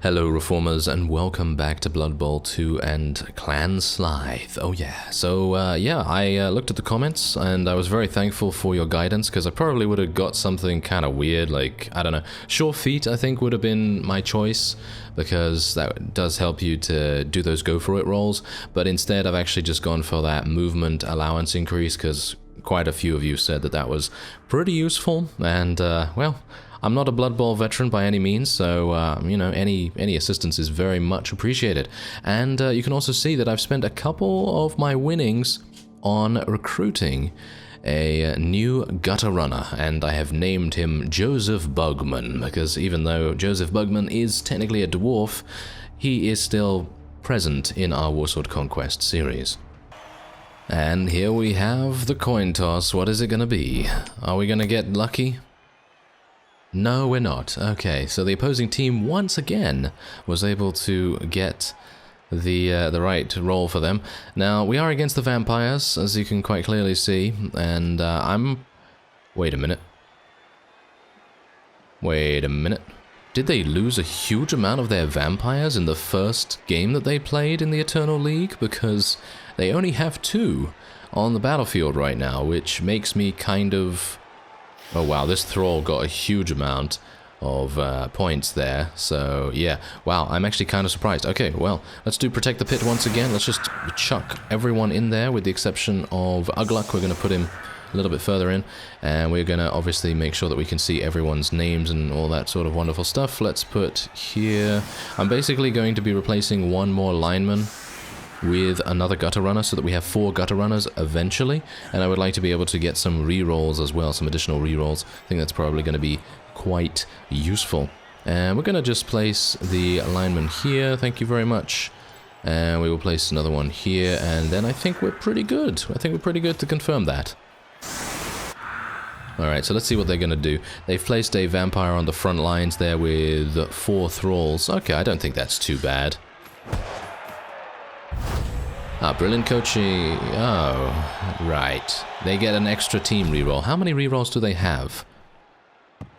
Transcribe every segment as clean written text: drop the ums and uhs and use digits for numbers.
Hello Reformers and welcome back to Blood Bowl 2 and Clan Slithe. Oh yeah, so I looked at the comments and I was very thankful for your guidance because I probably would have got something kind of weird, like, I don't know, Sure Feet I think would have been my choice because that does help you to do those go for it rolls, but instead I've actually just gone for that movement allowance increase because quite a few of you said that that was pretty useful and, well, I'm not a Blood Bowl veteran by any means, so, you know, any assistance is very much appreciated. And you can also see that I've spent a couple of my winnings on recruiting a new gutter runner, and I have named him Joseph Bugman, because even though Joseph Bugman is technically a dwarf, he is still present in our Warsword Conquest series. And here we have the coin toss. What is it going to be? Are we going to get lucky? No, we're not. Okay, so the opposing team once again was able to get the right roll for them. Now, we are against the vampires, as you can quite clearly see, and Wait a minute. Wait a minute. Did they lose a huge amount of their vampires in the first game that they played in the Eternal League? Because they only have 2 on the battlefield right now, which makes me kind of... Oh wow, this thrall got a huge amount of points there, so yeah. Wow, I'm actually kind of surprised. Okay, well, let's do Protect the Pit once again. Let's just chuck everyone in there with the exception of Ugluk. We're going to put him a little bit further in, and we're going to obviously make sure that we can see everyone's names and all that sort of wonderful stuff. Let's put here... I'm basically going to be replacing one more lineman with another gutter runner so that we have 4 gutter runners eventually, and I would like to be able to get some rerolls as well, some additional rerolls. I think that's probably going to be quite useful. And we're going to just place the lineman here, thank you very much, and we will place another one here, and then I think we're pretty good. I think we're pretty good to confirm that. Alright, so let's see what they're going to do. They've placed a vampire on the front lines there with 4 thralls. Okay, I don't think that's too bad. Ah, brilliant coaching. Oh, right. They get an extra team reroll. How many rerolls do they have?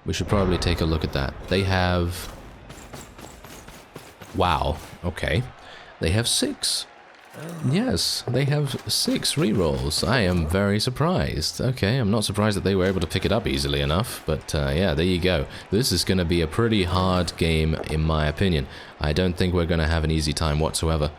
We should probably take a look at that. They have... Wow. Okay. They have 6. Yes, they have 6 rerolls. I am very surprised. Okay, I'm not surprised that they were able to pick it up easily enough, but yeah, there you go. This is going to be a pretty hard game, in my opinion. I don't think we're going to have an easy time whatsoever.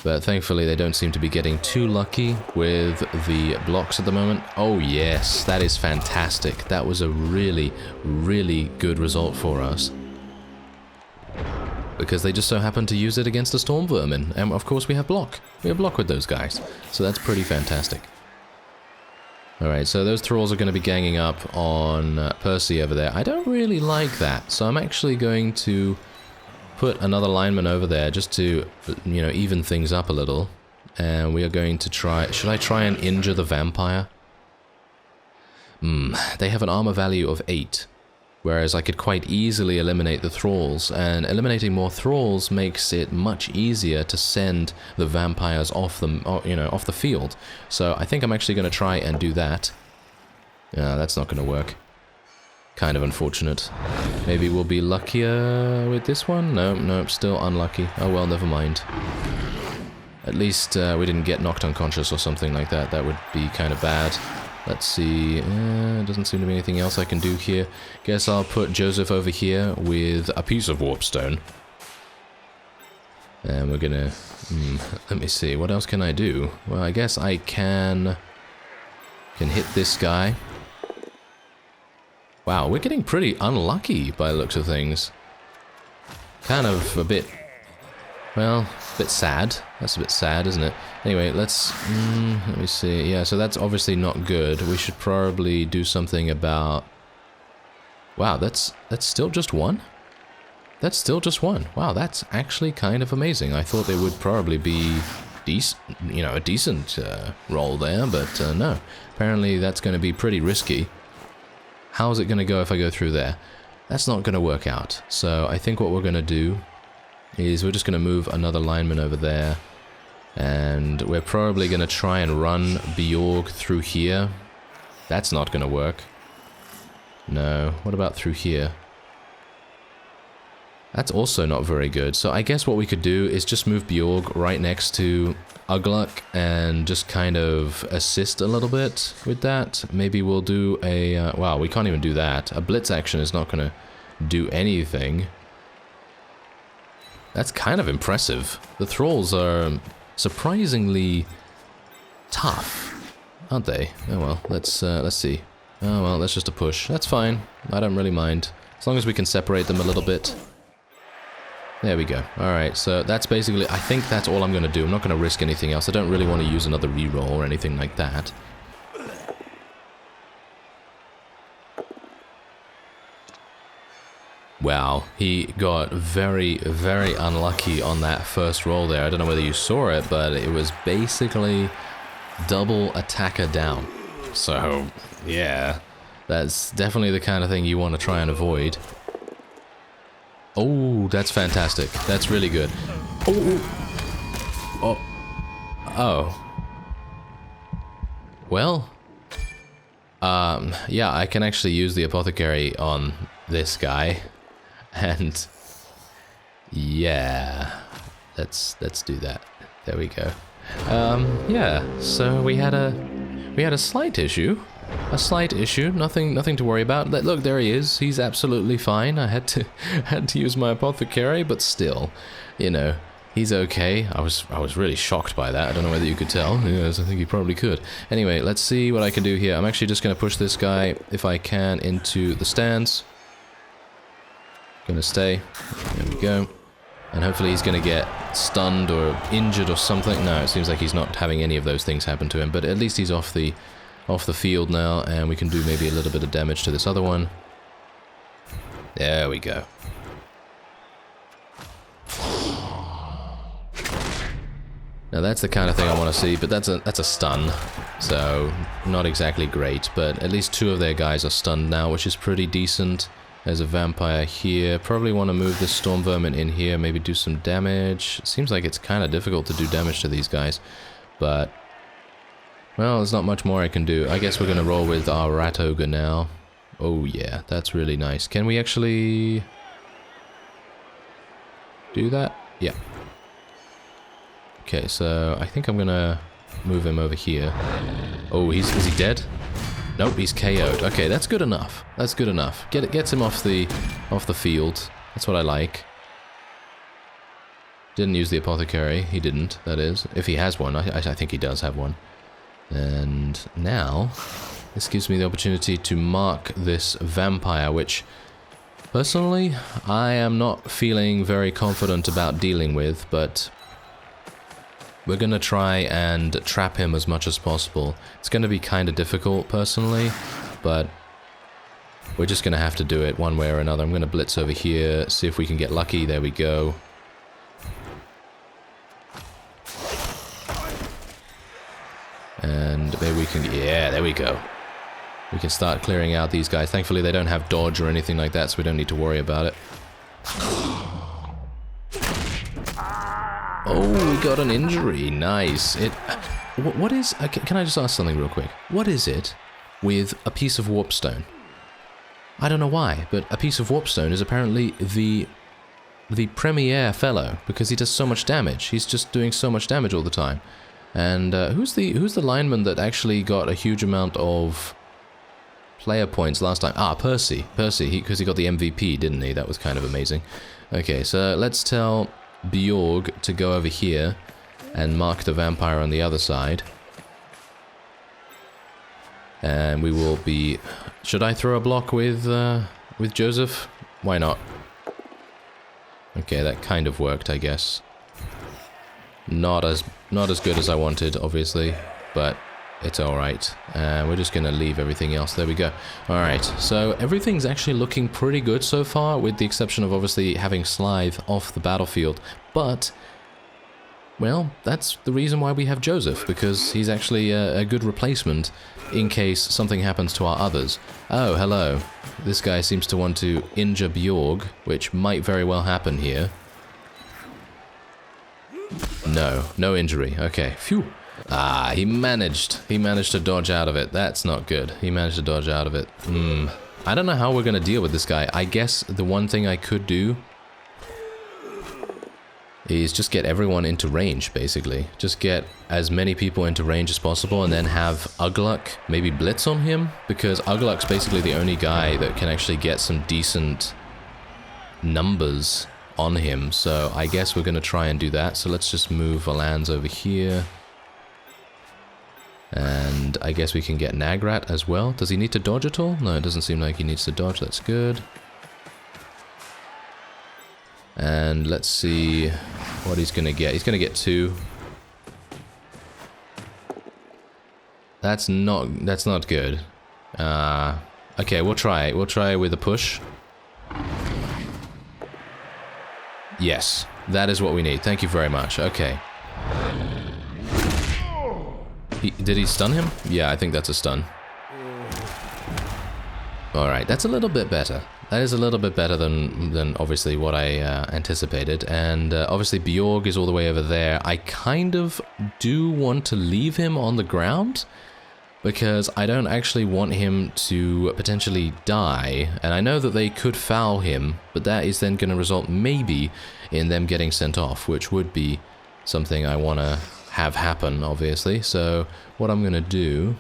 But thankfully they don't seem to be getting too lucky with the blocks at the moment. Oh yes, that is fantastic. That was a really, really good result for us. Because they just so happened to use it against the Storm Vermin. And of course we have block. We have block with those guys. So that's pretty fantastic. Alright, so those thralls are going to be ganging up on Percy over there. I don't really like that. So I'm actually going to put another lineman over there just to, you know, even things up a little. And we are going to try... Should I try and injure the vampire? They have an armor value of 8. Whereas I could quite easily eliminate the thralls. And eliminating more thralls makes it much easier to send the vampires off the, you know, off the field. So I think I'm actually going to try and do that. Yeah, that's not going to work. Kind of unfortunate. Maybe we'll be luckier with this one? No, still unlucky. Oh well, never mind. At least we didn't get knocked unconscious or something like that. That would be kind of bad. Let's see. Doesn't seem to be anything else I can do here. Guess I'll put Joseph over here with a piece of warpstone. And we're gonna... let me see. What else can I do? Well, I guess I can hit this guy. Wow, we're getting pretty unlucky by the looks of things. Kind of a bit... Well, a bit sad. That's a bit sad, isn't it? Anyway, let's... let me see. Yeah, so that's obviously not good. We should probably do something about... Wow, that's still just 1? That's still just 1. Wow, that's actually kind of amazing. I thought there would probably be a decent roll there, but no. Apparently that's going to be pretty risky. How's it going to go if I go through there? That's not going to work out. So I think what we're going to do is we're just going to move another lineman over there. And we're probably going to try and run Bjorg through here. That's not going to work. No. What about through here? That's also not very good. So I guess what we could do is just move Bjorg right next to Ugluk and just kind of assist a little bit with that. Maybe we'll do a... wow, we can't even do that. A blitz action is not going to do anything. That's kind of impressive. The thralls are surprisingly tough, aren't they? Oh well, let's see. Oh well, that's just a push. That's fine. I don't really mind. As long as we can separate them a little bit. There we go. Alright, so that's basically... I think that's all I'm going to do. I'm not going to risk anything else. I don't really want to use another reroll or anything like that. Wow, he got very, very unlucky on that first roll there. I don't know whether you saw it, but it was basically double attacker down. So, yeah, that's definitely the kind of thing you want to try and avoid. Oh, that's fantastic. That's really good. Oh. Oh. Oh. Well. Yeah, I can actually use the apothecary on this guy. And yeah, let's do that. There we go. Yeah, so we had a slight issue. A slight issue, nothing to worry about. Look, there he is. He's absolutely fine. I had to use my apothecary, but still, you know, he's okay. I was really shocked by that. I don't know whether you could tell. Yes, I think you probably could. Anyway, let's see what I can do here. I'm actually just going to push this guy, if I can, into the stands. Gonna stay. There we go. And hopefully he's gonna get stunned or injured or something. No, it seems like he's not having any of those things happen to him, but at least he's off the field now, and we can do maybe a little bit of damage to this other one. There we go. Now that's the kind of thing I want to see, but that's a stun, so not exactly great, but at least two of their guys are stunned now, which is pretty decent. There's a vampire here. Probably want to move this storm vermin in here, maybe do some damage. It seems like it's kind of difficult to do damage to these guys, but well, there's not much more I can do. I guess we're going to roll with our rat ogre now. Oh yeah, that's really nice. Can we actually do that? Yeah. Okay, so I think I'm going to move him over here. Oh, is he dead? Nope, he's KO'd. Okay, that's good enough. That's good enough. Gets him off the field. That's what I like. Didn't use the apothecary. He didn't, that is. If he has one. I think he does have one. And now, this gives me the opportunity to mark this vampire, which, personally, I am not feeling very confident about dealing with, but we're going to try and trap him as much as possible. It's going to be kind of difficult, personally, but we're just going to have to do it one way or another. I'm going to blitz over here, see if we can get lucky. There we go. And maybe we can... yeah, there we go. We can start clearing out these guys. Thankfully, they don't have dodge or anything like that, so we don't need to worry about it. Oh, we got an injury. Nice. What is... can I just ask something real quick? What is it with a piece of warpstone? I don't know why, but a piece of warpstone is apparently the premier fellow, because he does so much damage. He's just doing so much damage all the time. And who's the lineman that actually got a huge amount of player points last time? Ah, Percy. Percy, because he got the MVP, didn't he? That was kind of amazing. Okay, so let's tell Bjorg to go over here and mark the vampire on the other side. And we will be... should I throw a block with Joseph? Why not? Okay, that kind of worked, I guess. Not as good as I wanted, obviously, but it's alright. We're just gonna leave everything else. There we go. Alright, so everything's actually looking pretty good so far, with the exception of obviously having Slythe off the battlefield. But, well, that's the reason why we have Joseph, because he's actually a good replacement in case something happens to our others. Oh, hello. This guy seems to want to injure Bjorg, which might very well happen here. No injury. Okay, phew. Ah, he managed to dodge out of it. That's not good. He managed to dodge out of it. I don't know how we're going to deal with this guy. I guess the one thing I could do is just get everyone into range, basically. Just get as many people into range as possible, and then have Ugluk maybe blitz on him, because Ugluk's basically the only guy that can actually get some decent numbers on him. So I guess we're going to try and do that. So let's just move our lands over here. And I guess we can get Nagrat as well. Does he need to dodge at all? No, it doesn't seem like he needs to dodge. That's good. And let's see what he's going to get. He's going to get 2. That's not good. Okay, we'll try. We'll try with a push. Yes, that is what we need. Thank you very much. Okay. Did he stun him? Yeah, I think that's a stun. Alright, that's a little bit better. That is a little bit better than obviously what I anticipated. And obviously Bjorg is all the way over there. I kind of do want to leave him on the ground, because I don't actually want him to potentially die. And I know that they could foul him, but that is then going to result maybe in them getting sent off, which would be something I want to have happen, obviously. So what I'm going to do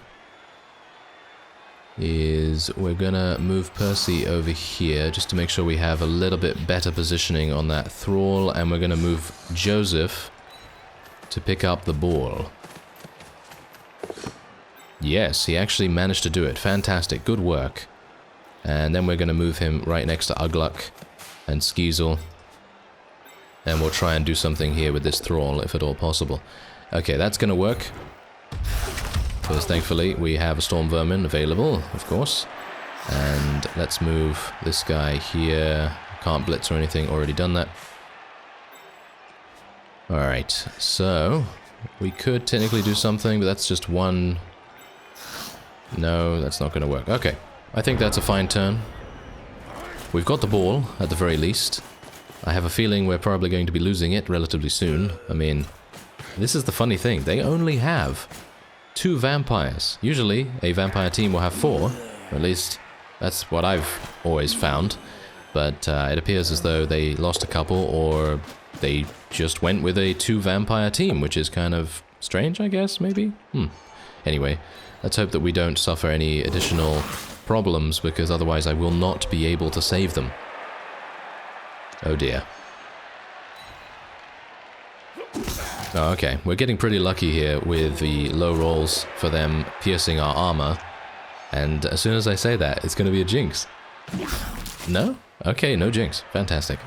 is we're gonna move Percy over here just to make sure we have a little bit better positioning on that thrall, and we're gonna move Joseph to pick up the ball. Yes, he actually managed to do it. Fantastic, good work. And then we're gonna move him right next to Ugluk and Skeezel, and we'll try and do something here with this thrall if at all possible. Okay, that's gonna work. Because thankfully we have a Storm Vermin available, of course. And let's move this guy here. Can't blitz or anything, already done that. Alright, so we could technically do something, but that's just one. No, that's not going to work. Okay, I think that's a fine turn. We've got the ball, at the very least. I have a feeling we're probably going to be losing it relatively soon. I mean, this is the funny thing. They only have 2 vampires. Usually, a vampire team will have 4. At least, that's what I've always found. But it appears as though they lost a couple, or they just went with a 2 vampire team, which is kind of strange, I guess, maybe? Anyway, let's hope that we don't suffer any additional problems, because otherwise I will not be able to save them. Oh dear. Oh, okay, we're getting pretty lucky here with the low rolls for them piercing our armor. And as soon as I say that, it's going to be a jinx. No? Okay, no jinx. Fantastic.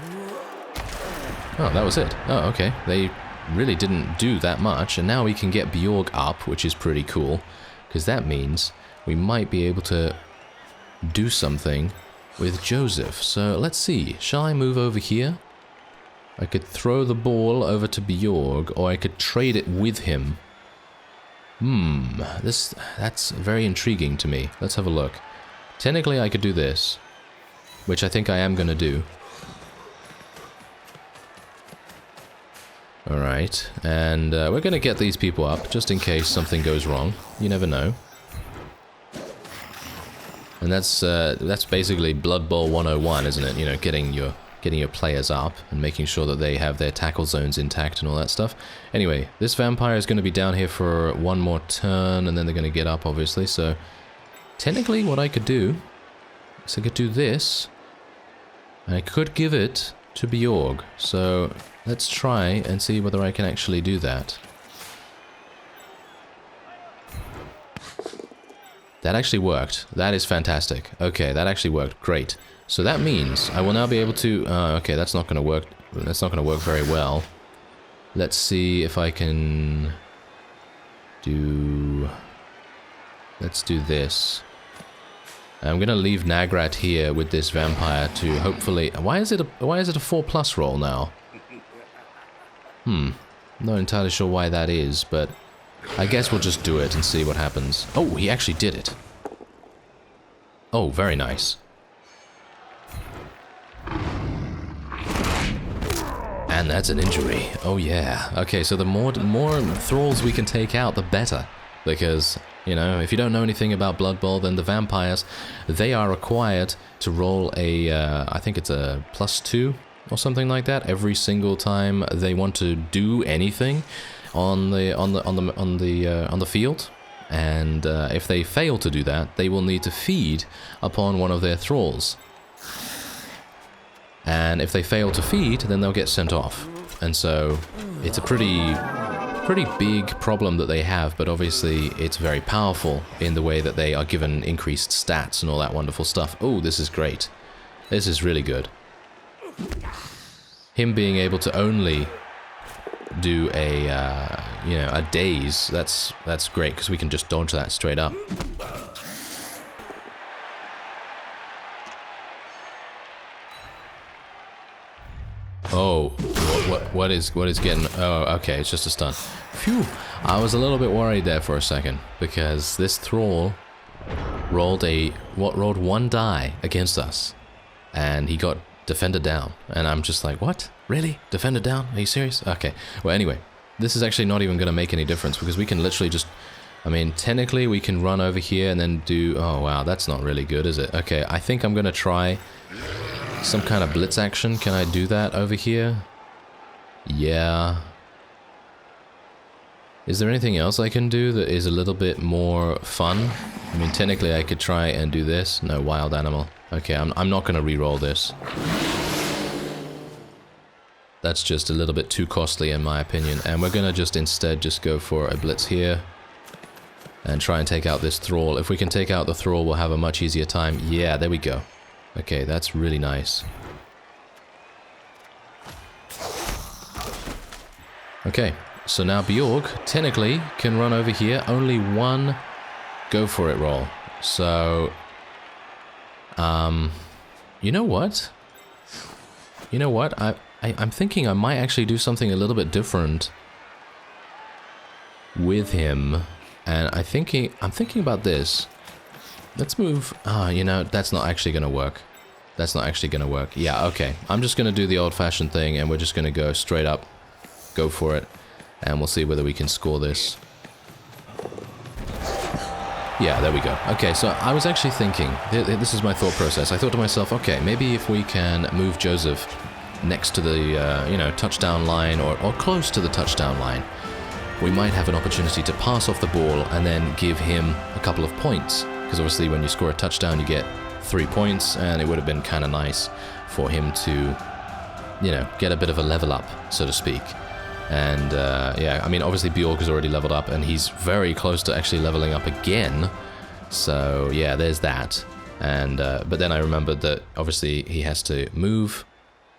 Oh, that was it. Oh, okay. They really didn't do that much, and now we can get Bjorg up, which is pretty cool, because that means we might be able to do something with Joseph. So let's see. Shall I move over here? I could throw the ball over to Bjorg, or I could trade it with him. That's very intriguing to me. Let's have a look. Technically, I could do this, which I think I am going to do. Alright, and we're going to get these people up, just in case something goes wrong. You never know. And that's basically Blood Bowl 101, isn't it? You know, getting your players up and making sure that they have their tackle zones intact and all that stuff. Anyway, this vampire is going to be down here for one more turn, and then they're going to get up, obviously. So technically what I could do is I could do this, and I could give it to Bjorg. So let's try and see whether I can actually do that. That actually worked. That is fantastic. Okay, that actually worked. Great. So that means I will now be able to... okay, that's not going to work. That's not going to work very well. Let's see if I can do... Let's do this. I'm going to leave Nagrat here with this vampire to hopefully... Why is it a 4+ roll now? Not entirely sure why that is, but I guess we'll just do it and see what happens. Oh, he actually did it. Oh, very nice. And that's an injury. Oh yeah. Okay, so the more thralls we can take out, the better. Because, you know, if you don't know anything about Blood Bowl, then the vampires, they are required to roll a, I think it's a +2 or something like that every single time they want to do anything on the field. And if they fail to do that, they will need to feed upon one of their thralls. And if they fail to feed, then they'll get sent off. And so it's a pretty big problem that they have, but obviously it's very powerful in the way that they are given increased stats and all that wonderful stuff. Oh, this is great. This is really good. Him being able to only do a, you know, a daze, that's great, because we can just dodge that straight up. Oh, what is getting... Oh, okay, it's just a stun. Phew, I was a little bit worried there for a second, because this thrall rolled one die against us, and he got defended down, and I'm just like, what? Really? Defended down? Are you serious? Okay, well anyway, this is actually not even going to make any difference, because we can literally just... I mean, technically we can run over here and then do... Oh wow, that's not really good, is it? Okay, I think I'm going to try some kind of blitz action. Can I do that over here? Yeah. Is there anything else I can do that is a little bit more fun? I mean, technically I could try and do this. No, wild animal. Okay, I'm not going to re-roll this. That's just a little bit too costly in my opinion. And we're going to just instead just go for a blitz here. And try and take out this thrall. If we can take out the thrall, we'll have a much easier time. Yeah, there we go. Okay, that's really nice. Okay, so now Bjorg technically can run over here. Only one go for it roll. So, you know what? You know what? I'm thinking I might actually do something a little bit different with him. And I'm thinking about this. Let's move... you know, that's not actually going to work. That's not actually going to work. Yeah, okay. I'm just going to do the old-fashioned thing, and we're just going to go straight up. Go for it. And we'll see whether we can score this. Yeah, there we go. Okay, so I was actually thinking... This is my thought process. I thought to myself, okay, maybe if we can move Joseph next to the, you know, touchdown line, or close to the touchdown line, we might have an opportunity to pass off the ball and then give him a couple of points. Because obviously when you score a touchdown, you get 3 points, and it would have been kind of nice for him to, you know, get a bit of a level up, so to speak. And, yeah, I mean, obviously Bjorg has already leveled up, and he's very close to actually leveling up again. So, yeah, there's that. And, but then I remembered that obviously he has to move,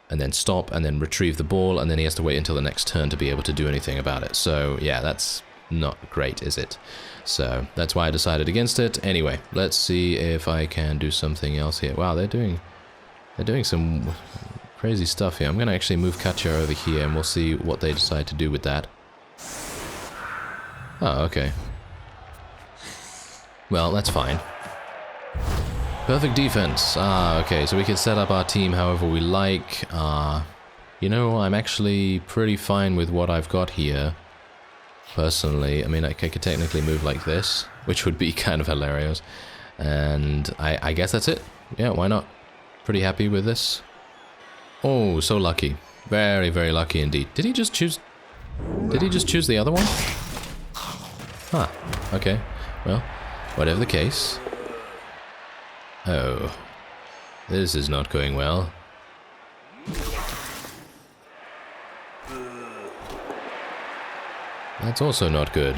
and then stop, and then retrieve the ball, and then he has to wait until the next turn to be able to do anything about it. So, yeah, that's not great, is it? So, that's why I decided against it. Anyway, let's see if I can do something else here. Wow, they're doing some crazy stuff here. I'm going to actually move Katya over here, and we'll see what they decide to do with that. Oh, okay. Well, that's fine. Perfect defense. Okay, so we can set up our team however we like. You know, I'm actually pretty fine with what I've got here. Personally, I mean, I could technically move like this, which would be kind of hilarious. And I guess that's it. Yeah, why not? Pretty happy with this. Oh, so lucky. Very, very lucky indeed. Did he just choose the other one? Huh. Okay. Well, whatever the case. Oh. This is not going well. That's also not good.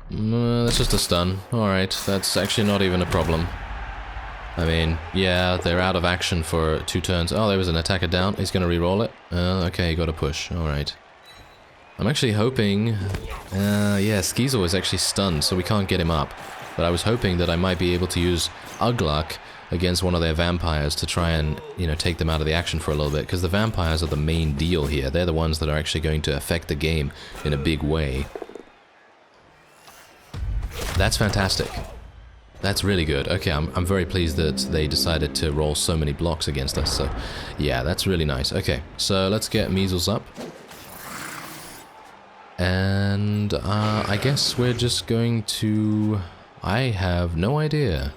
That's just a stun. Alright, that's actually not even a problem. I mean, yeah, they're out of action for 2 turns. Oh, there was an attacker down. He's gonna re-roll it. Okay, he got a push. Alright. I'm actually hoping... yeah, Skvelt is actually stunned, so we can't get him up. But I was hoping that I might be able to use Ugluk against one of their vampires to try and, you know, take them out of the action for a little bit. Because the vampires are the main deal here. They're the ones that are actually going to affect the game in a big way. That's fantastic. That's really good. Okay, I'm very pleased that they decided to roll so many blocks against us. So, yeah, that's really nice. Okay, so let's get Measles up. And I guess we're just going to... I have no idea.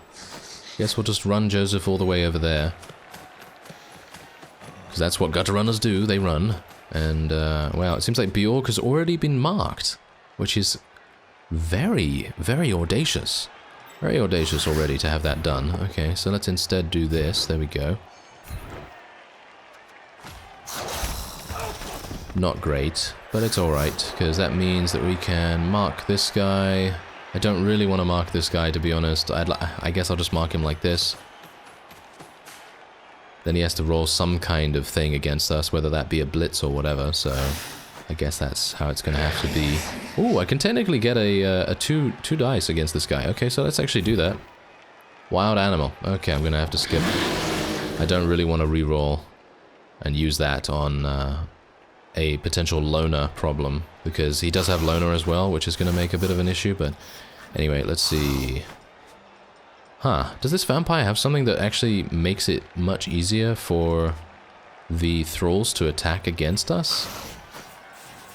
Guess we'll just run Joseph all the way over there. Because that's what gutter runners do, they run. And, wow, it seems like Bjork has already been marked, which is very, very audacious. Very audacious already to have that done. Okay, so let's instead do this. There we go. Not great, but it's alright, because that means that we can mark this guy. I don't really want to mark this guy, to be honest. I guess I'll just mark him like this. Then he has to roll some kind of thing against us, whether that be a blitz or whatever, so I guess that's how it's going to have to be. Ooh, I can technically get a two dice against this guy. Okay, so let's actually do that. Wild animal. Okay, I'm going to have to skip. I don't really want to reroll and use that on a potential loner problem, because he does have loner as well, which is going to make a bit of an issue, but anyway, let's see. Huh, does this vampire have something that actually makes it much easier for the thralls to attack against us?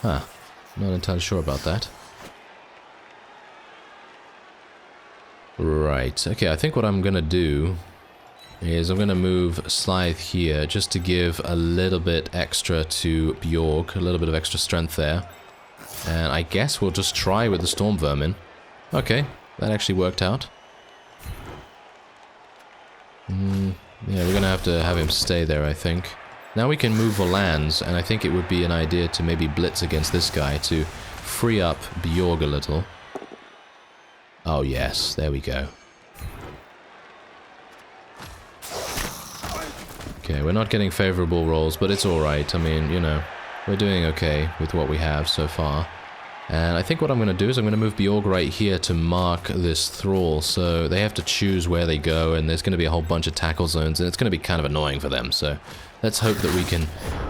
Huh, not entirely sure about that. Right, okay, I think what I'm gonna do is I'm gonna move Slythe here just to give a little bit extra to Bjork, a little bit of extra strength there. And I guess we'll just try with the Storm Vermin. Okay, that actually worked out. Yeah, we're gonna have to have him stay there, I think. Now we can move Volans, and I think it would be an idea to maybe blitz against this guy to free up Bjorg a little. Oh yes, there we go. Okay, we're not getting favorable rolls, but it's alright. I mean, you know, we're doing okay with what we have so far. And I think what I'm going to do is I'm going to move Bjorg right here to mark this thrall, so they have to choose where they go, and there's going to be a whole bunch of tackle zones, and it's going to be kind of annoying for them, so let's hope that we can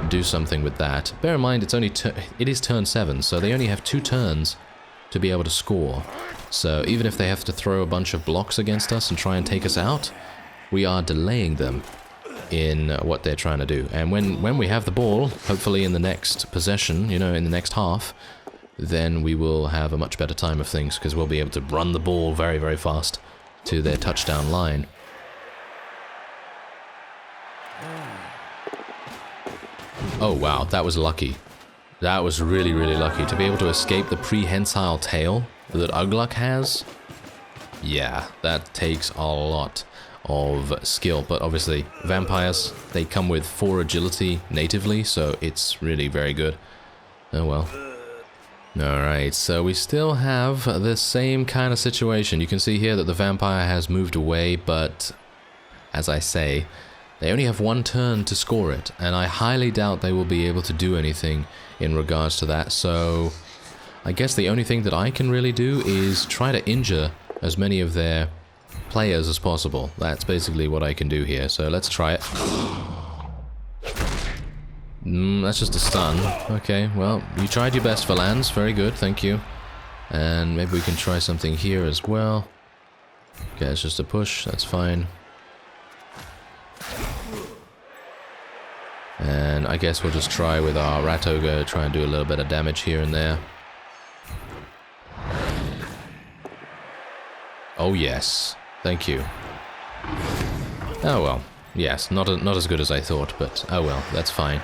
do something with that. Bear in mind, it is turn 7, so they only have 2 turns to be able to score. So even if they have to throw a bunch of blocks against us and try and take us out, we are delaying them in what they're trying to do. And when we have the ball, hopefully in the next possession, you know, in the next half, then we will have a much better time of things, because we'll be able to run the ball very, very fast to their touchdown line. Oh wow, that was lucky. That was really, really lucky. To be able to escape the prehensile tail that Ugluk has, yeah, that takes a lot of skill. But obviously, vampires, they come with 4 agility natively, so it's really very good. Oh well. Alright, so we still have the same kind of situation. You can see here that the vampire has moved away, but as I say, they only have 1 turn to score it, and I highly doubt they will be able to do anything in regards to that, so I guess the only thing that I can really do is try to injure as many of their players as possible. That's basically what I can do here, so let's try it. That's just a stun. Okay, well, you tried your best for lands. Very good, thank you. And maybe we can try something here as well. Okay, it's just a push, that's fine. And I guess we'll just try with our Rat Ogre, try and do a little bit of damage here and there. Oh yes, thank you. Oh well, yes, not as good as I thought, but oh well, that's fine.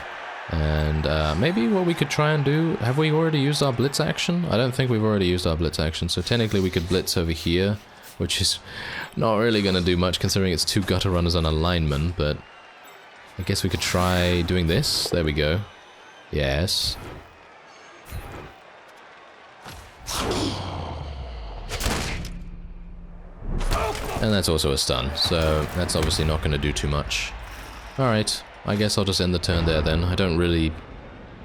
And maybe what we could try and do, have we already used our blitz action? I don't think we've already used our blitz action, so technically we could blitz over here, which is not really going to do much considering it's 2 gutter runners on a lineman, but I guess we could try doing this. There we go. Yes. And that's also a stun, so that's obviously not going to do too much. Alright. I guess I'll just end the turn there then. I don't really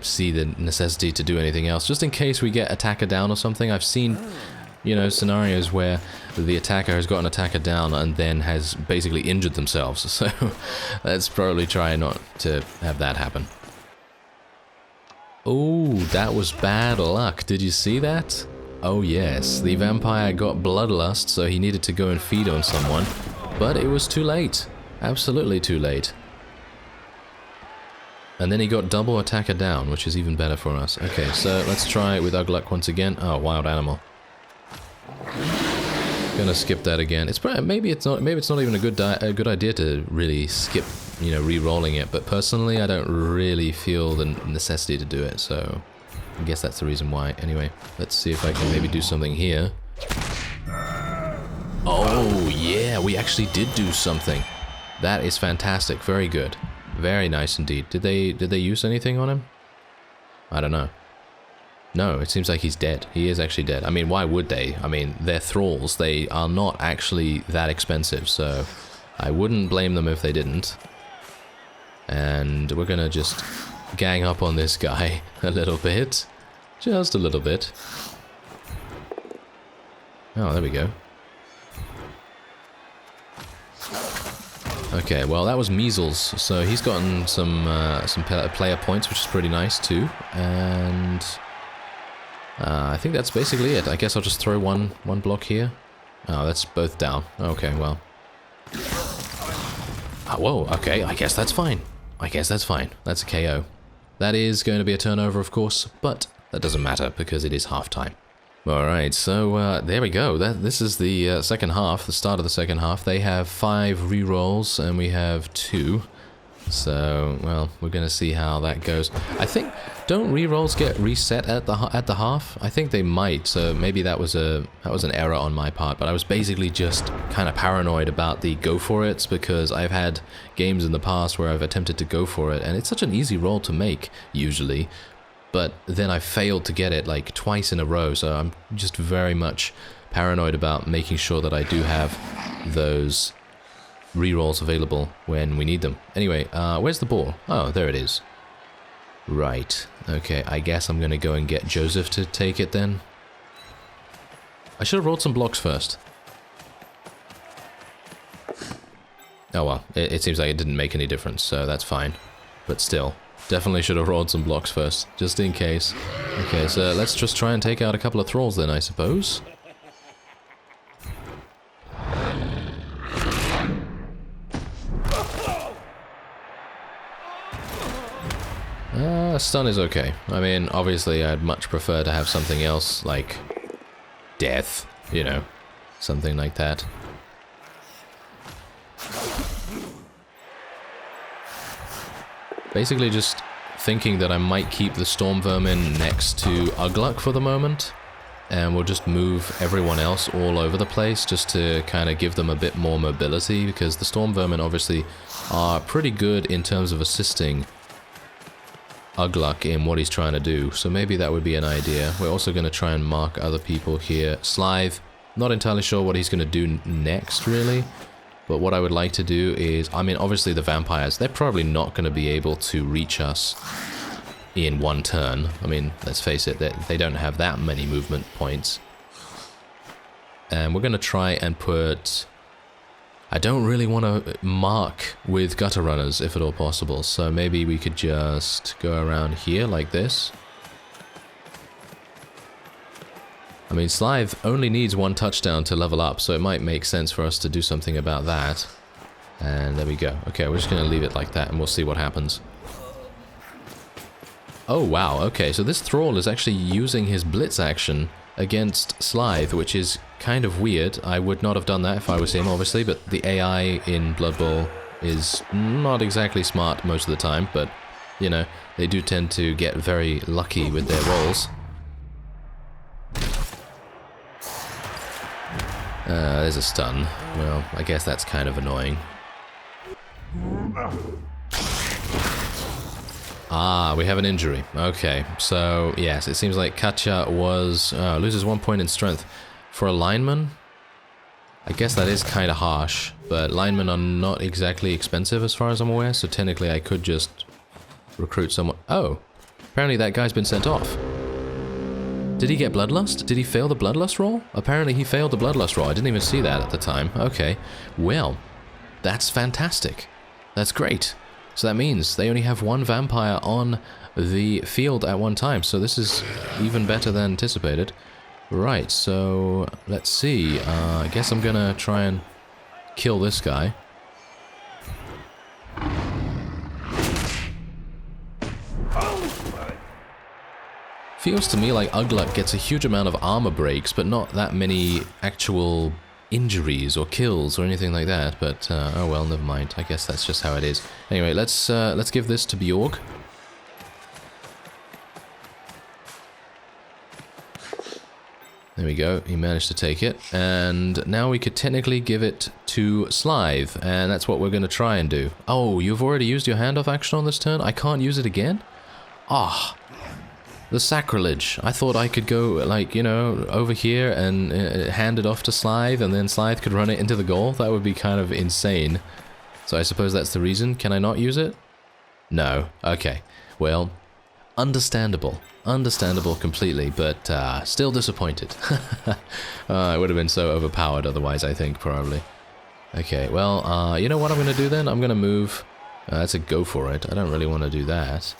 see the necessity to do anything else. Just in case we get attacker down or something. I've seen, you know, scenarios where the attacker has got an attacker down and then has basically injured themselves. So let's probably try not to have that happen. Oh, that was bad luck. Did you see that? Oh yes, the vampire got bloodlust, so he needed to go and feed on someone. But it was too late. Absolutely too late. And then he got double attacker down, which is even better for us. Okay, so let's try it with Ugluk once again. Oh, wild animal. Gonna skip that again. It's probably, maybe it's not even a good idea to really skip, you know, re-rolling it. But personally, I don't really feel the necessity to do it. So I guess that's the reason why. Anyway, let's see if I can maybe do something here. Oh yeah, we actually did do something. That is fantastic. Very good. Very nice indeed. Did they use anything on him? I don't know. No, it seems like he's dead. He is actually dead. I mean, why would they? I mean, they're thralls. They are not actually that expensive, so I wouldn't blame them if they didn't. And we're gonna just gang up on this guy a little bit. Just a little bit. Oh, there we go. Okay, well that was Measles, so he's gotten some player points, which is pretty nice too. And I think that's basically it. I guess I'll just throw one block here. Oh, that's both down. Okay, well. Oh, whoa, okay, I guess that's fine. I guess that's fine. That's a KO. That is going to be a turnover, of course, but that doesn't matter because it is half-time. Alright, so there we go. This is the second half, the start of the second half. They have 5 rerolls and we have 2. So, well, we're going to see how that goes. I think, don't rerolls get reset at the half? I think they might, so maybe that was an error on my part, but I was basically just kind of paranoid about the go for it because I've had games in the past where I've attempted to go for it and it's such an easy roll to make, usually. But then I failed to get it like twice in a row, so I'm just very much paranoid about making sure that I do have those rerolls available when we need them. Anyway, where's the ball? Oh, there it is. Right. Okay, I guess I'm gonna go and get Joseph to take it then. I should have rolled some blocks first. Oh well, it seems like it didn't make any difference, so that's fine. But still. Definitely should have rolled some blocks first, just in case. Okay, so let's just try and take out a couple of thralls then, I suppose. Stun is okay. I mean, obviously I'd much prefer to have something else, like death, you know, something like that. Basically just thinking that I might keep the Storm Vermin next to Ugluk for the moment, and we'll just move everyone else all over the place just to kind of give them a bit more mobility, because the Storm Vermin obviously are pretty good in terms of assisting Ugluk in what he's trying to do, so maybe that would be an idea. We're also going to try and mark other people here. Slythe, not entirely sure what he's going to do next, really. But what I would like to do is, I mean, obviously the vampires, they're probably not going to be able to reach us in one turn. I mean, let's face it, they don't have that many movement points. And we're going to try and put... I don't really want to mark with gutter runners, if at all possible. So maybe we could just go around here like this. I mean, Slythe only needs 1 touchdown to level up, so it might make sense for us to do something about that. And there we go. Okay, we're just going to leave it like that, and we'll see what happens. Oh, wow. Okay, so this Thrall is actually using his Blitz action against Slythe, which is kind of weird. I would not have done that if I was him, obviously, but the AI in Blood Bowl is not exactly smart most of the time, but, you know, they do tend to get very lucky with their rolls. There's a stun. Well, I guess that's kind of annoying. Ah, we have an injury. Okay, so yes, it seems like Katja was loses 1 point in strength. For a lineman, I guess that is kind of harsh, but linemen are not exactly expensive as far as I'm aware, so technically I could just recruit someone. Oh, apparently that guy's been sent off. Did he get Bloodlust? Did he fail the Bloodlust roll? Apparently he failed the Bloodlust roll. I didn't even see that at the time. Okay. Well, that's fantastic. That's great. So that means they only have 1 vampire on the field at one time. So this is even better than anticipated. Right, so let's see. I guess I'm gonna try and kill this guy. Feels to me like Ugluk gets a huge amount of armor breaks, but not that many actual injuries or kills or anything like that, but oh well, never mind. I guess that's just how it is. Anyway, let's give this to Bjorg. There we go, he managed to take it, and now we could technically give it to Slythe, and that's what we're going to try and do. Oh, you've already used your handoff action on this turn? I can't use it again? Ah, the sacrilege. I thought I could go, like, you know, over here and hand it off to Slythe, and then Slythe could run it into the goal. That would be kind of insane. So I suppose that's the reason. Can I not use it? No. Okay. Well, understandable. Understandable completely, but still disappointed. It would have been so overpowered otherwise, I think, probably. Okay, well, you know what I'm going to do then? I'm going to move... that's a go for it. I don't really want to do that.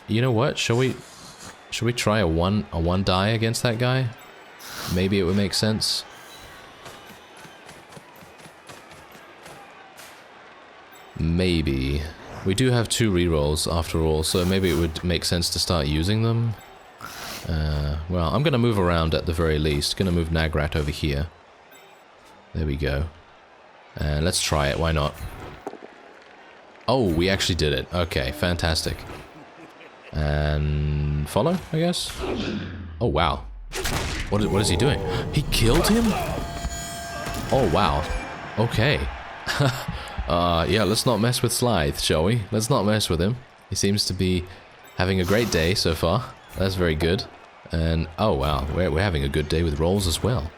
You know what? Shall we try a one die against that guy? Maybe it would make sense. Maybe. We do have 2 rerolls after all, so maybe it would make sense to start using them. Well, I'm gonna move around at the very least. Gonna move Nagrat over here. There we go. And let's try it, why not? Oh, we actually did it. Okay, fantastic. And follow, I guess? Oh, wow. What is he doing? He killed him? Oh, wow. Okay. Yeah, let's not mess with Slythe, shall we? Let's not mess with him. He seems to be having a great day so far. That's very good. And, oh wow, we're having a good day with rolls as well.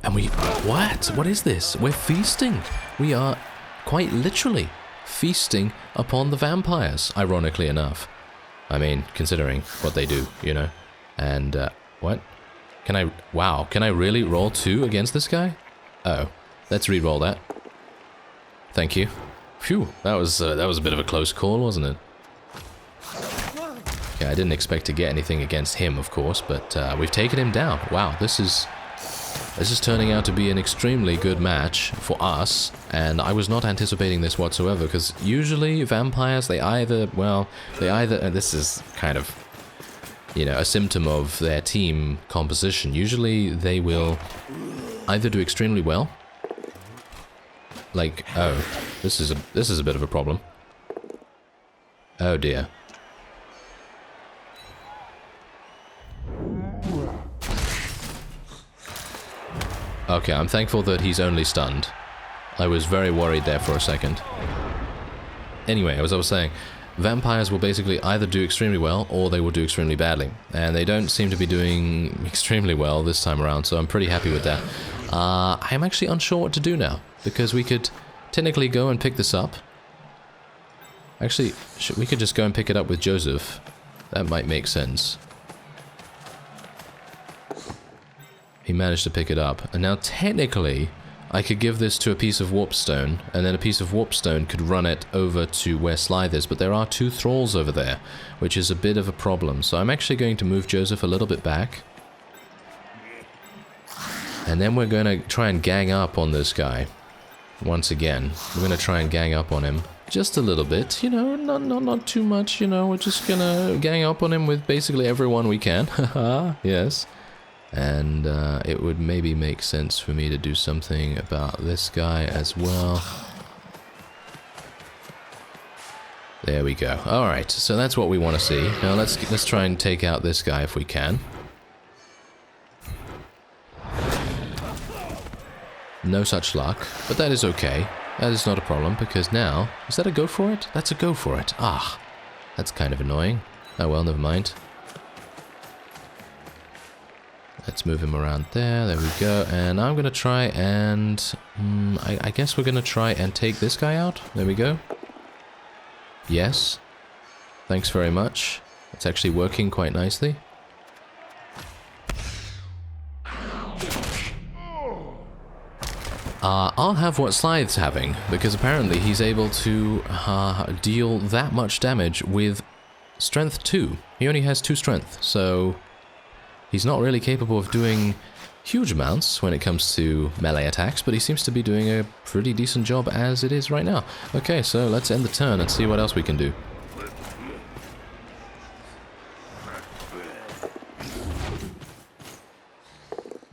And we... What? What is this? We're feasting. We are quite literally feasting upon the vampires, ironically enough. I mean, considering what they do, you know. And, what? Can I... Wow, can I really roll 2 against this guy? Oh, let's re-roll that. Thank you. Phew, that was a bit of a close call, wasn't it? Yeah, I didn't expect to get anything against him, of course, but we've taken him down. Wow, this is turning out to be an extremely good match for us, and I was not anticipating this whatsoever, because usually vampires, they either, and this is kind of, you know, a symptom of their team composition. Usually they will either do extremely well, like, oh, this is a bit of a problem. Oh dear. Okay, I'm thankful that he's only stunned. I was very worried there for a second. Anyway, as I was saying, vampires will basically either do extremely well or they will do extremely badly. And they don't seem to be doing extremely well this time around, so I'm pretty happy with that. I'm actually unsure what to do now, because we could technically go and pick this up. Actually, we could just go and pick it up with Joseph. That might make sense. He managed to pick it up, and now technically I could give this to a piece of warpstone, and then a piece of warpstone could run it over to where Slythe is, but there are 2 thralls over there, which is a bit of a problem. So I'm actually going to move Joseph a little bit back, and then we're going to try and gang up on this guy. Once again, we're going to try and gang up on him just a little bit, you know, not too much, you know. We're just going to gang up on him with basically everyone we can. Haha, yes. And it would maybe make sense for me to do something about this guy as well. There we go. Alright, so that's what we want to see. Now let's try and take out this guy if we can. No such luck, but that is okay. That is not a problem, because now... Is that a go for it? That's a go for it. Ah, that's kind of annoying. Oh well, never mind. Let's move him around there. There we go. And I'm going to try and... I guess we're going to try and take this guy out. There we go. Yes. Thanks very much. It's actually working quite nicely. I'll have what Slythe's having, because apparently he's able to deal that much damage with strength 2. He only has 2 strength, so... He's not really capable of doing huge amounts when it comes to melee attacks, but he seems to be doing a pretty decent job as it is right now. Okay, so let's end the turn and see what else we can do.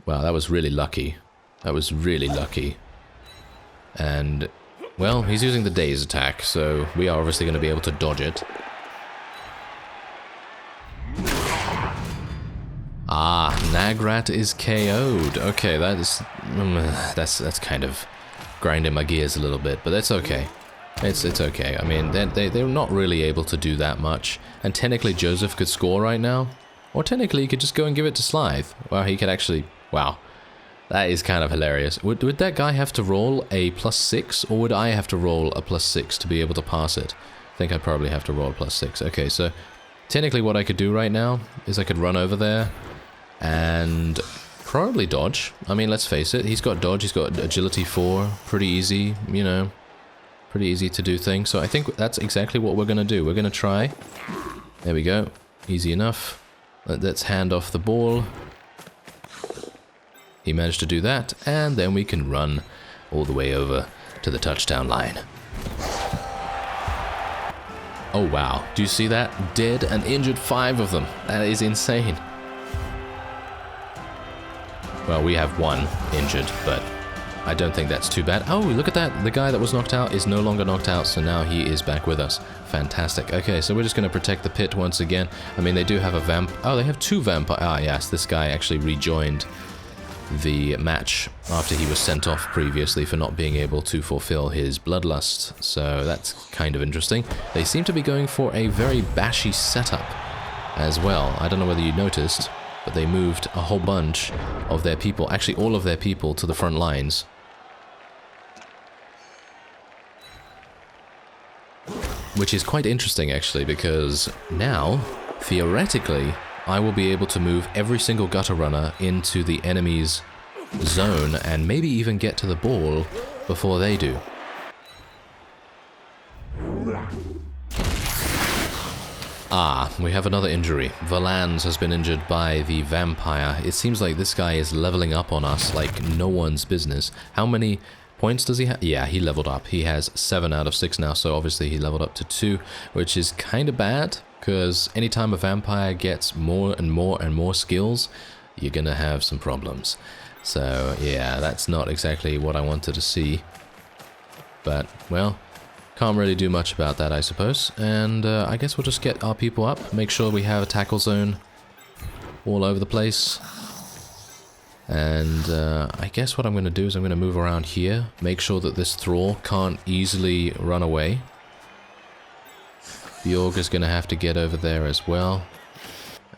Wow, that was really lucky. That was really lucky. And, well, he's using the Daze attack, so we are obviously going to be able to dodge it. Ah, Nagrat is KO'd. Okay, that's kind of grinding my gears a little bit, but that's okay. It's okay. I mean, they're not really able to do that much. And technically Joseph could score right now. Or technically he could just go and give it to Slythe. Well, he could actually... Wow. That is kind of hilarious. Would that guy have to roll a +6? Or would I have to roll a +6 to be able to pass it? I think I'd probably have to roll a +6. Okay, so... Technically what I could do right now is I could run over there and probably dodge. I mean, let's face it. He's got dodge. He's got agility 4. Pretty easy, you know. Pretty easy to do things. So I think that's exactly what we're going to do. We're going to try. There we go. Easy enough. Let's hand off the ball. He managed to do that. And then we can run all the way over to the touchdown line. Oh, wow. Do you see that? Dead and injured 5 of them. That is insane. Well, we have 1 injured, but I don't think that's too bad. Oh, look at that. The guy that was knocked out is no longer knocked out, so now he is back with us. Fantastic. Okay, so we're just going to protect the pit once again. I mean, they do have a vamp. Oh, they have 2 vampire. Ah, yes, this guy actually rejoined the match after he was sent off previously for not being able to fulfill his bloodlust. So that's kind of interesting. They seem to be going for a very bashy setup as well. I don't know whether you noticed, but they moved a whole bunch of their people, actually all of their people, to the front lines. Which is quite interesting, actually, because now, theoretically, I will be able to move every single gutter runner into the enemy's zone and maybe even get to the ball before they do. Ah, we have another injury. Valans has been injured by the vampire. It seems like this guy is leveling up on us like no one's business. How many points does he have? Yeah, he leveled up. He has 7 out of 6 now, so obviously he leveled up to 2, which is kind of bad, because anytime a vampire gets more and more and more skills, you're gonna have some problems. So yeah, that's not exactly what I wanted to see. But, well, can't really do much about that, I suppose. And I guess we'll just get our people up, make sure we have a tackle zone all over the place. And I guess what I'm going to do is I'm going to move around here, make sure that this thrall can't easily run away. Bjorg is going to have to get over there as well.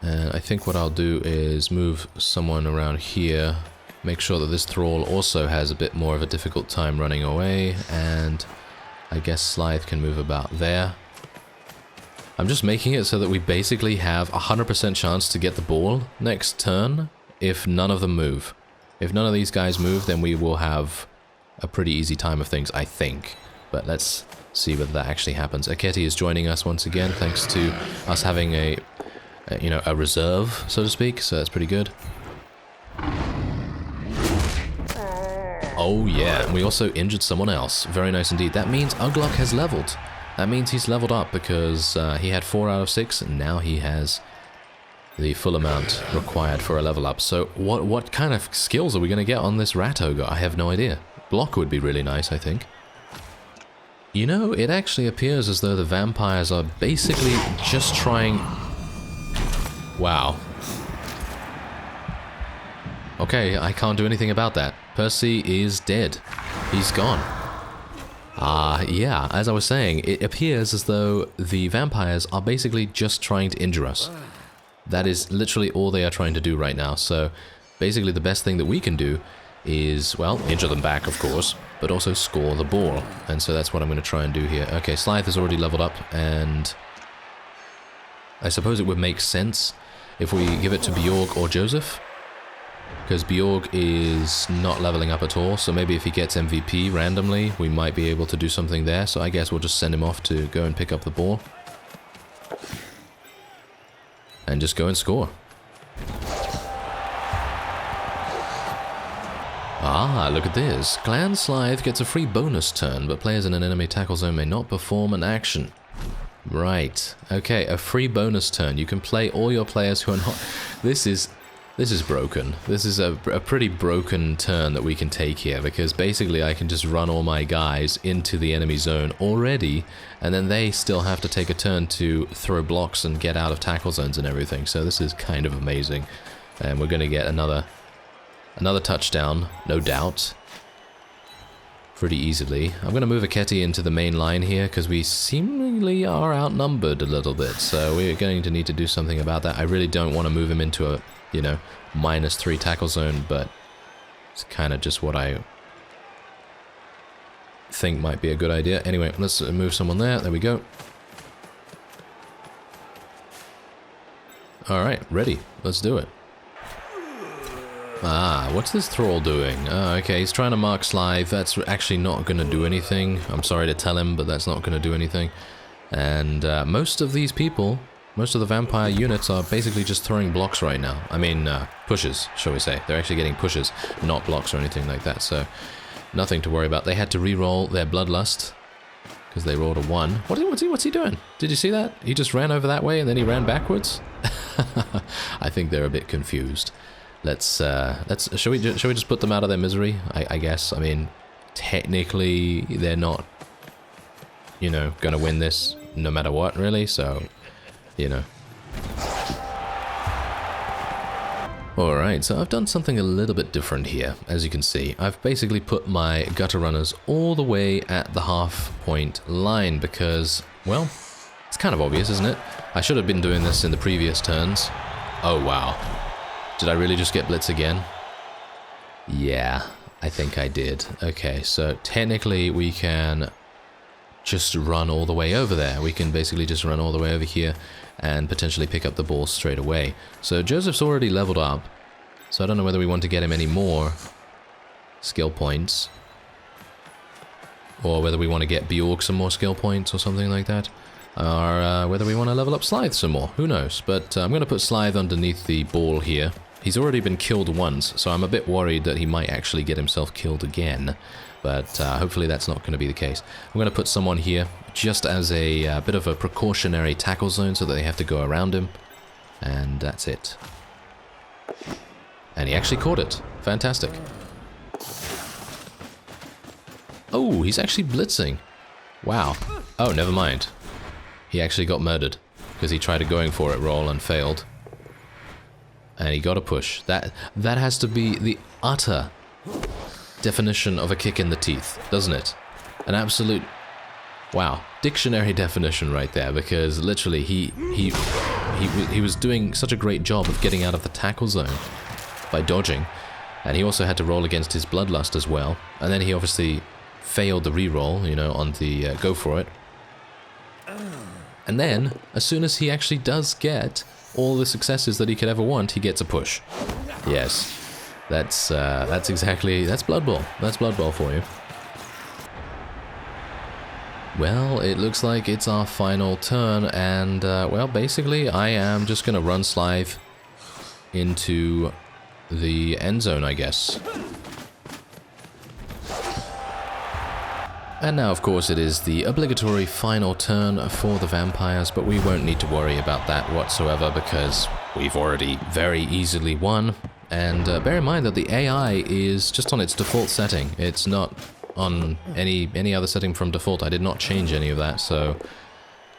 And I think what I'll do is move someone around here, make sure that this thrall also has a bit more of a difficult time running away, and I guess Slythe can move about there. I'm just making it so that we basically have a 100% chance to get the ball next turn if none of them move. If none of these guys move, then we will have a pretty easy time of things, I think. But let's see whether that actually happens. Aketi is joining us once again, thanks to us having a reserve, so to speak, so that's pretty good. Oh yeah, and we also injured someone else. Very nice indeed. That means Ugluk has leveled. That means he's leveled up because he had 4 out of 6, and now he has the full amount required for a level up. So what kind of skills are we going to get on this Rat Ogre? I have no idea. Block would be really nice, I think. You know, it actually appears as though the vampires are basically just trying... Wow. Okay, I can't do anything about that. Percy is dead. He's gone. Yeah, as I was saying, it appears as though the vampires are basically just trying to injure us. That is literally all they are trying to do right now, so basically the best thing that we can do is, well, injure them back, of course, but also score the ball. And so that's what I'm going to try and do here. Okay, Slythe has already leveled up, and I suppose it would make sense if we give it to Bjorg or Joseph, because Bjorg is not leveling up at all, so maybe if he gets MVP randomly, we might be able to do something there. So I guess we'll just send him off to go and pick up the ball. And just go and score. Ah, look at this. Clan Slythe gets a free bonus turn, but players in an enemy tackle zone may not perform an action. Right. Okay, a free bonus turn. You can play all your players who are not... This is This is broken. This is a pretty broken turn that we can take here, because basically I can just run all my guys into the enemy zone already, and then they still have to take a turn to throw blocks and get out of tackle zones and everything. So this is kind of amazing. And we're going to get another touchdown, no doubt. Pretty easily. I'm going to move Aketi into the main line here, because we seemingly are outnumbered a little bit. So we're going to need to do something about that. I really don't want to move him into a, you know, -3 tackle zone, but it's kind of just what I think might be a good idea. Anyway, let's move someone there. There we go. Alright, ready. Let's do it. Ah, what's this thrall doing? Okay, he's trying to mark Slythe. That's actually not going to do anything. I'm sorry to tell him, but that's not going to do anything. And most of these people, most of the vampire units are basically just throwing blocks right now. I mean, pushes, shall we say. They're actually getting pushes, not blocks or anything like that, so nothing to worry about. They had to re-roll their Bloodlust, because they rolled a 1. What's he doing? Did you see that? He just ran over that way and then he ran backwards? I think they're a bit confused. Shall we just put them out of their misery? I guess. I mean, technically, they're not, you know, gonna win this no matter what, really, so, you know. Alright, so I've done something a little bit different here, as you can see. I've basically put my gutter runners all the way at the half-point line, because, well, it's kind of obvious, isn't it? I should have been doing this in the previous turns. Oh, wow. Did I really just get blitz again? Yeah, I think I did. Okay, so technically we can just run all the way over there. We can basically just run all the way over here and potentially pick up the ball straight away. So Joseph's already leveled up, so I don't know whether we want to get him any more skill points, or whether we want to get Bjork some more skill points or something like that, or whether we want to level up Slythe some more. Who knows? But I'm going to put Slythe underneath the ball here. He's already been killed once, so I'm a bit worried that he might actually get himself killed again. But hopefully that's not going to be the case. I'm going to put someone here just as a bit of a precautionary tackle zone so that they have to go around him. And that's it. And he actually caught it. Fantastic. Oh, he's actually blitzing. Wow. Oh, never mind. He actually got murdered because he tried a going for it roll and failed. And he got a push. That has to be the utter definition of a kick in the teeth, doesn't it? An absolute, wow, dictionary definition right there, because literally he was doing such a great job of getting out of the tackle zone by dodging, and he also had to roll against his Bloodlust as well, and then he obviously failed the reroll, you know, on the go for it. And then, as soon as he actually does get all the successes that he could ever want, he gets a push. Yes, that's Blood Bowl. That's Blood Bowl for you. Well, it looks like it's our final turn, and well, basically, I am just gonna run Slythe into the end zone, I guess. And now, of course, it is the obligatory final turn for the vampires, but we won't need to worry about that whatsoever because we've already very easily won. And bear in mind that the AI is just on its default setting. It's not on any other setting from default. I did not change any of that, so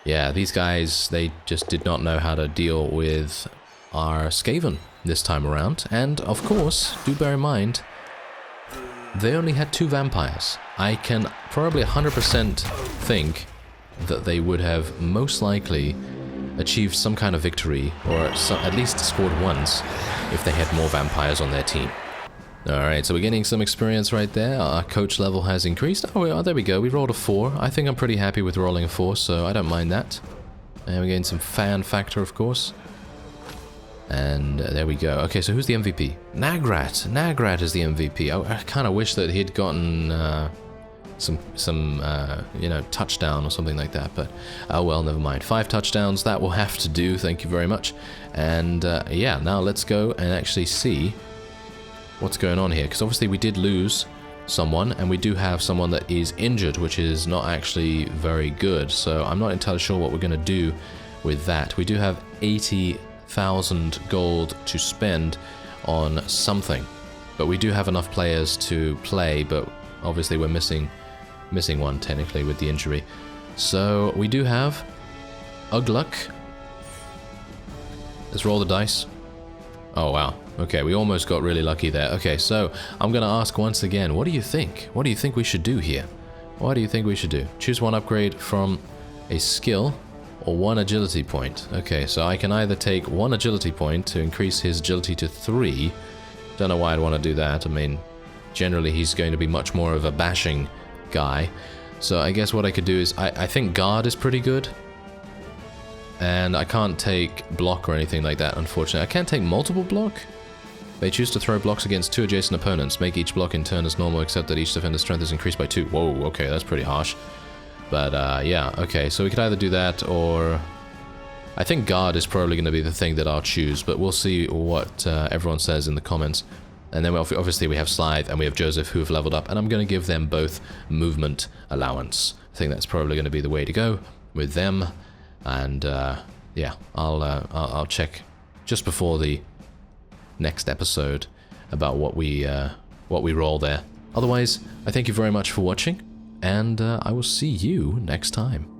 yeah, these guys, they just did not know how to deal with our Skaven this time around. And of course, do bear in mind, they only had 2 vampires. I can probably 100% think that they would have most likely achieved some kind of victory, or at least scored once, if they had more vampires on their team. Alright, so we're getting some experience right there. Our coach level has increased. Oh, there we go. We rolled a 4. I think I'm pretty happy with rolling a 4, so I don't mind that. And we're getting some fan factor, of course. And there we go. Okay, so who's the MVP? Nagrat. Nagrat is the MVP. I kind of wish that he'd gotten some you know, touchdown or something like that, but oh well, never mind. 5 touchdowns, that will have to do. Thank you very much. And yeah, now let's go and actually see what's going on here, because obviously we did lose someone, and we do have someone that is injured, which is not actually very good. So I'm not entirely sure what we're going to do with that. We do have 80,000 gold to spend on something. But we do have enough players to play, but obviously we're missing one technically with the injury. So we do have Ugluck. Let's roll the dice. Oh wow. Okay, we almost got really lucky there. Okay, so I'm gonna ask once again, what do you think? What do you think we should do here? What do you think we should do? Choose one upgrade from a skill or one agility point. Okay, so I can either take one agility point to increase his agility to 3. Don't know why I'd want to do that. I mean, generally he's going to be much more of a bashing guy. So I guess what I could do is, I think guard is pretty good. And I can't take block or anything like that, unfortunately. I can't take multiple block. They choose to throw blocks against 2 adjacent opponents. Make each block in turn as normal, except that each defender's strength is increased by 2. Whoa, okay, that's pretty harsh. But yeah, okay, so we could either do that or... I think guard is probably going to be the thing that I'll choose, but we'll see what everyone says in the comments. And then obviously we have Slythe and we have Joseph who have leveled up, and I'm going to give them both movement allowance. I think that's probably going to be the way to go with them. And yeah, I'll check just before the next episode about what we roll there. Otherwise, I thank you very much for watching, and I will see you next time.